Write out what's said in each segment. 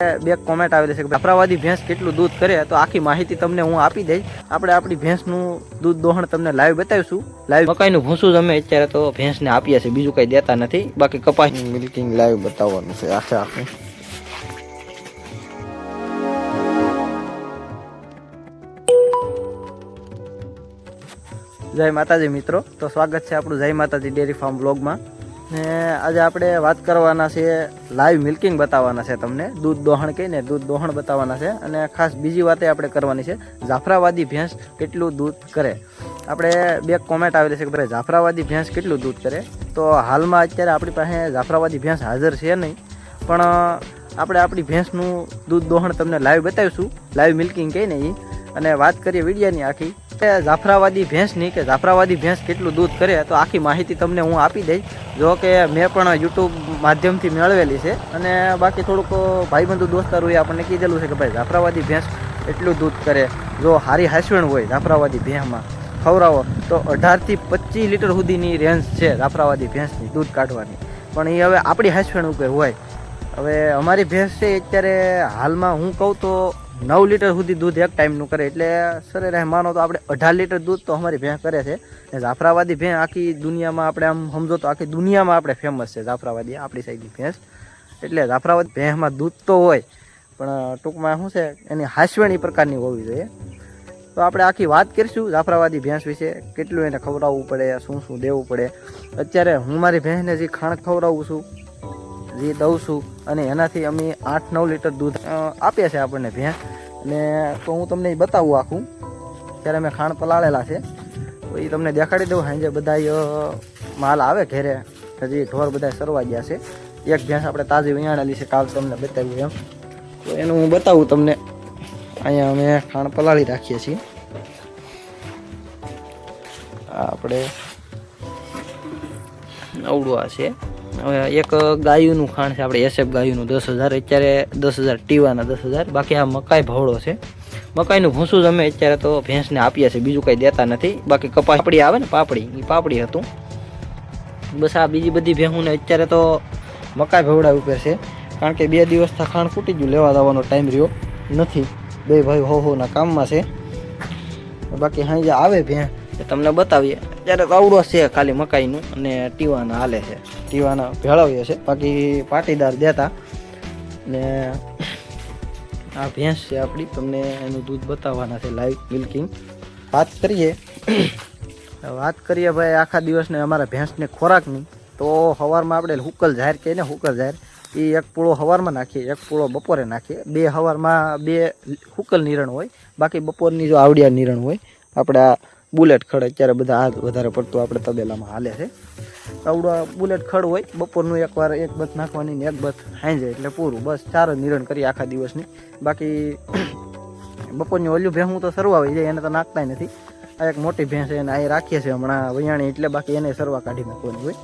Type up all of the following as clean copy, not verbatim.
બે કોમેન્ટ આવેલી છે કે જાફરાબાદી ભેંસ કેટલું દૂધ કરે, તો આખી માહિતી તમને હું આપી દઈશ. આપણે આપણી ભેંસનું દૂધ દોહણ તમને લાઈવ બતાવીશું. લાઈવ મકાઈનું ભૂસું જ અમે અત્યારે તો ભેંસને આપીએ છીએ, બીજું કંઈ દેતા નથી. બાકી કપાસ મિલ્કિંગ લાઈવ બતાવવાનું છે આખે આખું. જય માતાજી મિત્રો, તો સ્વાગત છે આપણું જય માતાજી ડેરી ફાર્મ બ્લોગમાં. ને આજે આપણે વાત કરવાના છે, લાઈવ મિલ્કિંગ બતાવવાના છે તમને, દૂધ દોહણ કહીને દૂધ દોહણ બતાવવાના છે. અને ખાસ બીજી વાતે આપણે કરવાની છે, જાફરાબાદી ભેંસ કેટલું દૂધ કરે. આપણે બે કોમેન્ટ આવેલી છે કે ભાઈ જાફરાબાદી ભેંસ કેટલું દૂધ કરે. તો હાલમાં અત્યારે આપણી પાસે જાફરાબાદી ભેંસ હાજર છે નહીં, પણ આપણે આપણી ભેંસનું દૂધ દોહણ તમને લાઈવ બતાવીશું, લાઈવ મિલ્કિંગ કહીને એ. અને વાત કરીએ વિડીયોની આખી જાફરાબાદી ભેંસની કે જાફરાબાદી ભેંસ કેટલું દૂધ કરે, તો આખી માહિતી તમને હું આપી દઈશ. જો કે મેં પણ યુટ્યુબ માધ્યમથી મેળવેલી છે, અને બાકી થોડુંક ભાઈબંધુ દોસ્તારોએ આપણને કીધેલું છે કે ભાઈ જાફરાબાદી ભેંસ એટલું દૂધ કરે. જો હારી હાસવણ હોય જાફરાબાદી ભેંસમાં ખવડાવો તો 18 થી 25 લીટર સુધીની રેન્જ છે જાફરાબાદી ભેંસની દૂધ કાઢવાની. પણ એ હવે આપણી હાસવણ ઉપર હોય. હવે અમારી ભેંસ છે અત્યારે હાલમાં હું કહું તો 9 લીટર સુધી દૂધ એક ટાઈમનું કરે, એટલે સરેરાશ માનો તો આપણે 18 લીટર દૂધ તો અમારી ભેંસ કરે છે. ને જાફરાબાદી ભેંસ આખી દુનિયામાં આપણે આમ સમજો તો આખી દુનિયામાં આપણે ફેમસ છે જાફરાબાદી, આપણી સાઈડની ભેંસ. એટલે જાફરાબાદી ભેંસમાં દૂધ તો હોય, પણ ટૂંકમાં શું છે એની હાસવણ એ પ્રકારની હોવી જોઈએ. તો આપણે આખી વાત કરીશું જાફરાબાદી ભેંસ વિશે, કેટલું એને ખવડાવવું પડે, શું શું દેવું પડે. અત્યારે હું મારી ભેંસને જે ખાણ ખવડાવું છું, જે દઉં છું, અને એનાથી અમે 8-9 લીટર દૂધ આપીએ છીએ આપણને ભેંસ. ને તો હું તમને બતાવું આખું. ત્યારે મેં ખાણ પલાળેલા છે, તો એ તમને દેખાડી દઉં. સાંજે બધા માલ આવે ઘેરે, હજી ઢોર બધા સરવા ગયા છે. એક ભેંસ આપણે તાજી વિયાણેલી છે, કાલ તમને બતાવ્યું એમ. તો એનું હું બતાવું તમને. અહીંયા અમે ખાણ પલાળી રાખીએ છીએ. આપણે અવડું છે. હવે એક ગાયુંનું ખાણ છે આપણે એસએફ ગાયુંનું 10,000, અત્યારે 10,000 ટીવાના 10,000. બાકી આ મકાઈ ભવડો છે, મકાઈનું ભૂસું જ અમે અત્યારે તો ભેંસને આપીએ છીએ, બીજું કંઈ દેતા નથી. બાકી કપાસ પાપડી આવે ને પાપડી, એ પાપડી હતું. બસ આ બીજી બધી ભેંસુને અત્યારે તો મકાઈ ભવડા ઉપર છે, કારણ કે 2 દિવસથી ખાણ ફૂટી ગયું, લેવા જવાનો ટાઈમ રહ્યો નથી. બે ભાઈ હોના કામમાં છે. બાકી સાંજે આવે ભેંસ તમને બતાવીએ. ત્યારે આવડો છે ખાલી મકાઈનું, અને ટીવાના હાલે છે, ટીવાના ભેળવીએ છે, બાકી પાટીદાર દેતા. ને આ ભેંસ છે આપણી, તમને એનું દૂધ બતાવવાના છે લાઈવ મિલ્કિંગ. વાત કરીએ ભાઈ આખા દિવસને અમારા ભેંસને ખોરાકની. તો સવારમાં આપણે હુકલ જાહેર કહીએ ને, હુકલ જાહેર એ એક પૂળો સવારમાં નાખીએ, એક પૂળો બપોરે નાખીએ. બે સવારમાં 2 હુકલ નિરણ હોય, બાકી બપોરની જો આવડિયા નિરણ હોય. આપણે આ બુલેટ ખડ અત્યારે બધા આ વધારે પડતું આપણે તબેલામાં હાલે છે. આવડો બુલેટ ખડ હોય, બપોરનું એકવાર એક બથ નાખવાની ને એક બથ હાંજે, એટલે પૂરું. બસ 4 જ નિરણ કરીએ આખા દિવસની. બાકી બપોરની ઓલ્યું ભેંસ હું તો સરવા આવી જાય, એને તો નાખતા નથી. આ એક મોટી ભેંસ છે, એને અહીં રાખીએ છીએ હમણાં વૈયાણી, એટલે બાકી એને સરવા કાઢી નાખવાની હોય.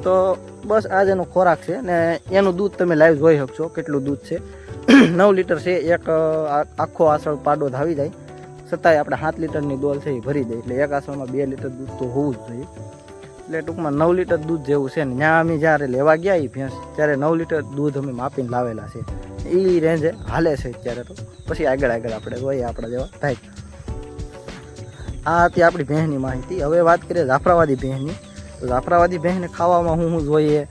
તો બસ આ જ એનો ખોરાક છે. ને એનું દૂધ તમે લાઈવ જોઈ શકશો કેટલું દૂધ છે. 9 લીટર છે, એક આખો આસળ પાડો ધાવી જાય. છતાંય આપણે 7 લીટરની ડોલ છે એ ભરી દઈએ, એટલે એક આસળમાં 2 લીટર દૂધ તો હોવું જ જોઈએ. એટલે ટૂંકમાં 9 લીટર દૂધ જેવું છે. ને ત્યાં અમે જ્યારે લેવા ગયા એ ભેંસ, ત્યારે 9 લીટર દૂધ અમે માપીને લાવેલા છે. એ રેન્જે હાલે છે અત્યારે. તો પછી આગળ આપણે જોઈએ આપણા જેવા ભાઈ. આ હતી આપણી ભેંસની માહિતી. હવે વાત કરીએ જાફરાબાદી ભેંસની. તો જાફરાબાદી ભેંસને ખાવામાં શું જોઈએ,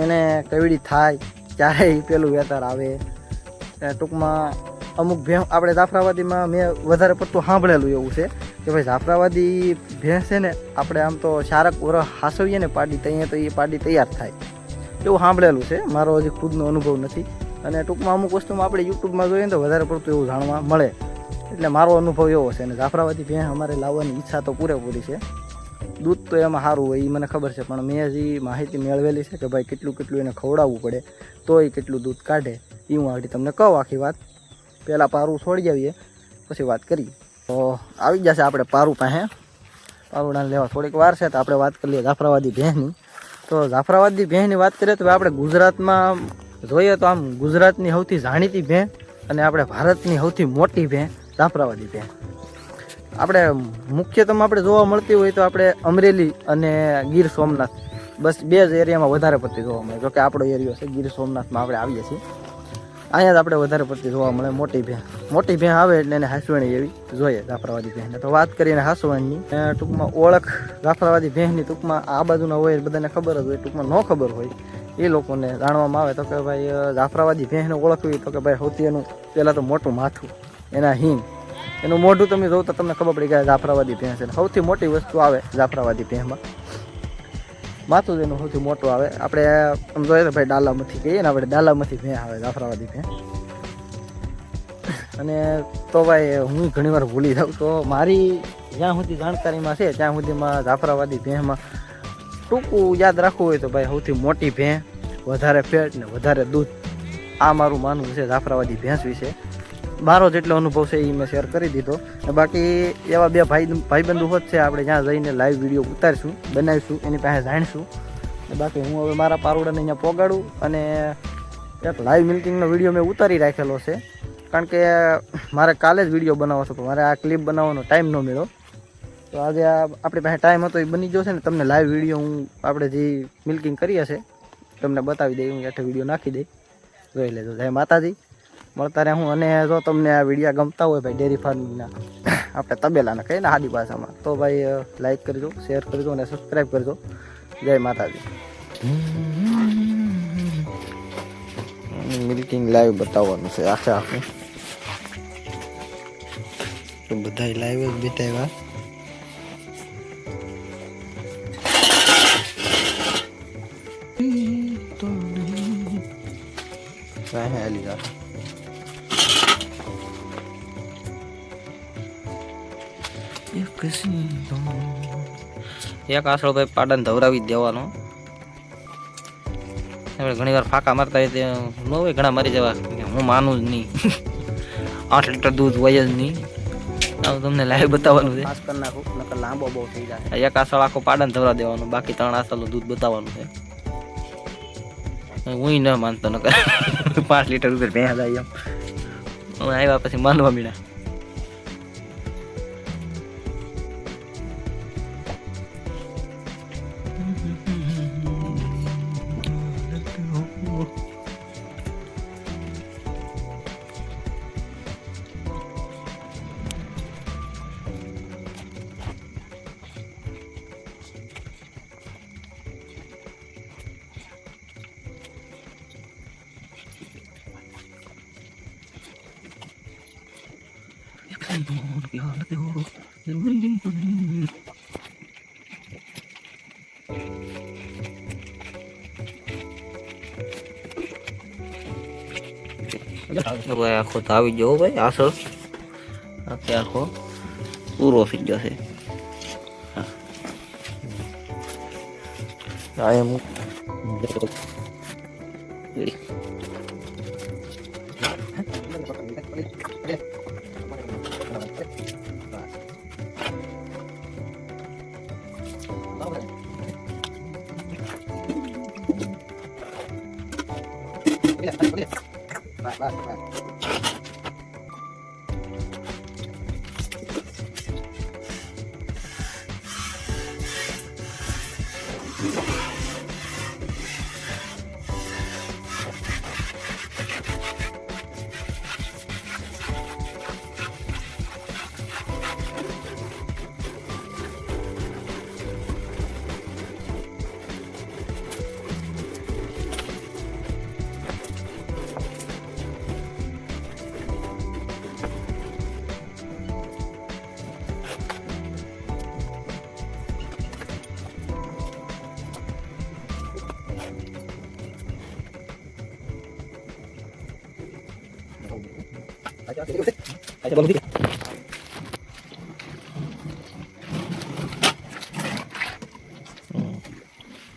એને કેવડી થાય, ક્યારે એ પેલું વેતર આવે. ટૂંકમાં અમુક ભેંસ આપણે જાફરાબાદીમાં મેં વધારે પડતું સાંભળેલું એવું છે કે ભાઈ જાફરાબાદી ભેંસ છે ને, આપણે આમ તો 4 વર્ષ હાસવીએ ને પાડી, ત્યાં તો એ પાડી તૈયાર થાય એવું સાંભળેલું છે. મારો હજી ખુદનો અનુભવ નથી. અને ટૂંકમાં અમુક વસ્તુમાં આપણે યુટ્યુબમાં જોઈએ ને તો વધારે પડતું એવું જાણવા મળે. એટલે મારો અનુભવ એવો છે. અને જાફરાબાદી ભેંસ અમારે લાવવાની ઈચ્છા તો પૂરેપૂરી છે. દૂધ તો એમાં સારું હોય એ મને ખબર છે, પણ મેં હજી માહિતી મેળવેલી છે કે ભાઈ કેટલું એને ખવડાવવું પડે તો એ કેટલું દૂધ કાઢે. એ હું આગળ તમને કહું આખી વાત. પહેલાં પારું છોડી આવીએ, પછી વાત કરીએ. તો આવી જશે આપણે પારું પાસે. પારુડાને લેવા થોડીક વાર છે, તો આપણે વાત કરી લઈએ જાફરાબાદી ભેંસની. તો જાફરાબાદી ભેંસની વાત કરીએ તો આપણે ગુજરાતમાં જોઈએ તો આમ ગુજરાતની સૌથી જાણીતી ભેંસ અને આપણે ભારતની સૌથી મોટી ભેંસ જાફરાબાદી ભેંસ. આપણે મુખ્યત્વે આપણે જોવા મળતી હોય તો આપણે અમરેલી અને ગીર સોમનાથ બસ બે જ એરિયામાં વધારે પડતી જોવા મળે. જોકે આપણો એરિયો છે ગીર સોમનાથમાં આપણે આવીએ છીએ, અહીંયા જ આપણે વધારે પડતી જોવા મળે. મોટી ભેં આવે એટલે એને હાંસવાણી એવી જોઈએ જાફરાબાદી ભેંને. તો વાત કરીને હાંસવાણીની ટૂંકમાં ઓળખ જાફરાબાદી ભેંની ટૂંકમાં આ બાજુના હોય બધાને ખબર જ હોય, ટૂંકમાં ન ખબર હોય એ લોકોને જાણવામાં આવે તો કે ભાઈ જાફરાબાદી ભેંને ઓળખવી તો કે ભાઈ સૌથી એનું પહેલાં તો મોટું માથું, એના હિંગ, એનું મોઢું તમે જોવો તો તમને ખબર પડી કે જાફરાબાદી ભેં છે. સૌથી મોટી વસ્તુ આવે જાફરાબાદી ભેંમાં માથું જ એનું સૌથી મોટું આવે. આપણે આમ જોઈએ તો ભાઈ ડાલામાંથી કહીએ ને, આપણે ડાલામાંથી ભેં આવે જાફરાબાદી ભેં. અને તો ભાઈ હું ઘણીવાર ભૂલી જાઉં, તો મારી જ્યાં સુધી જાણકારીમાં છે ત્યાં સુધીમાં જાફરાબાદી ભેંમાં ટૂંકું યાદ રાખવું હોય તો ભાઈ સૌથી મોટી ભેં, વધારે ફેટ ને વધારે દૂધ, આ મારું માનવું છે જાફરાબાદી ભેંસ વિશે. મારો જેટલો અનુભવ છે એ મેં શેર કરી દીધો. બાકી એવા બે ભાઈબંધુ હોત છે, આપણે જ્યાં જઈને લાઈવ વિડીયો ઉતારીશું, બનાવીશું, એની પાસે જાણીશું. બાકી હું હવે મારા પારુડાને અહીંયા પોગાડું અને એક લાઈવ મિલ્કિંગનો વિડીયો મેં ઉતારી રાખેલો છે, કારણ કે મારે કાલે જ વિડીયો બનાવવો હતો પણ મારે આ ક્લિપ બનાવવાનો ટાઈમ ન મળ્યો. તો આજે આપણી પાસે ટાઈમ હતો એ બની ગયો છે ને, તમને લાઈવ વિડીયો હું આપણે જે મિલ્કિંગ કરીએ છીએ તમને બતાવી દઈ, હું હેઠે વિડીયો નાખી દઈ, જોઈ લેજો. જય માતાજી, મળતા રહે હું. અને જો તમને આ વિડીયો ગમતા હોય ભાઈ ડેરી ફાર્મિંગના, આપણે તબેલાના કહીએ ને આદિ ભાષામાં, તો ભાઈ લાઈક કરજો, શેર કરજો અને સબસ્ક્રાઈબ કરજો. જય માતાજી. મિલ્કિંગ લાઈવ બતાવવાનું છે આખું, તો બધા લાઈવ જ બતાવ્યા. એક આસળો ભાઈ પાડાને ધવરાવી જ દેવાનો. ઘણી વાર ફાંકા મારતા હોય ન હોય, ઘણા મારી જવા, હું માનું જ નહીં. 8 લીટર દૂધ હોય જ નહીં. તમને લાઈવ બતાવવાનું છે, લાંબો બહુ થઈ જાય. એક આસળ આખો પાડાને ધવરા દેવાનો, બાકી 3 આસળનું દૂધ બતાવવાનું છે. હું ન માનતો, ન 5 લીટર દૂધ ભેંસ જાય એમ. હવે આવ્યા પછી માનવા મીડા. આખો તો આવી ગયો ભાઈ, આસળ આખો પૂરો થઈ ગયો છે.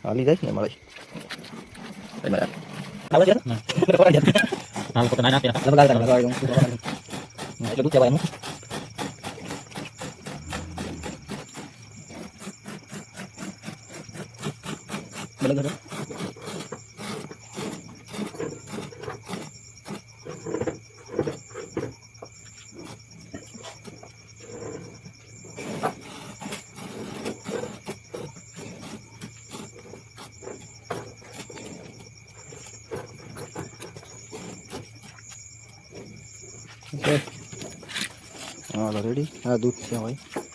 હાલી જાય ને મળે હાલો રેડી. હા દૂધ છે ભાઈ.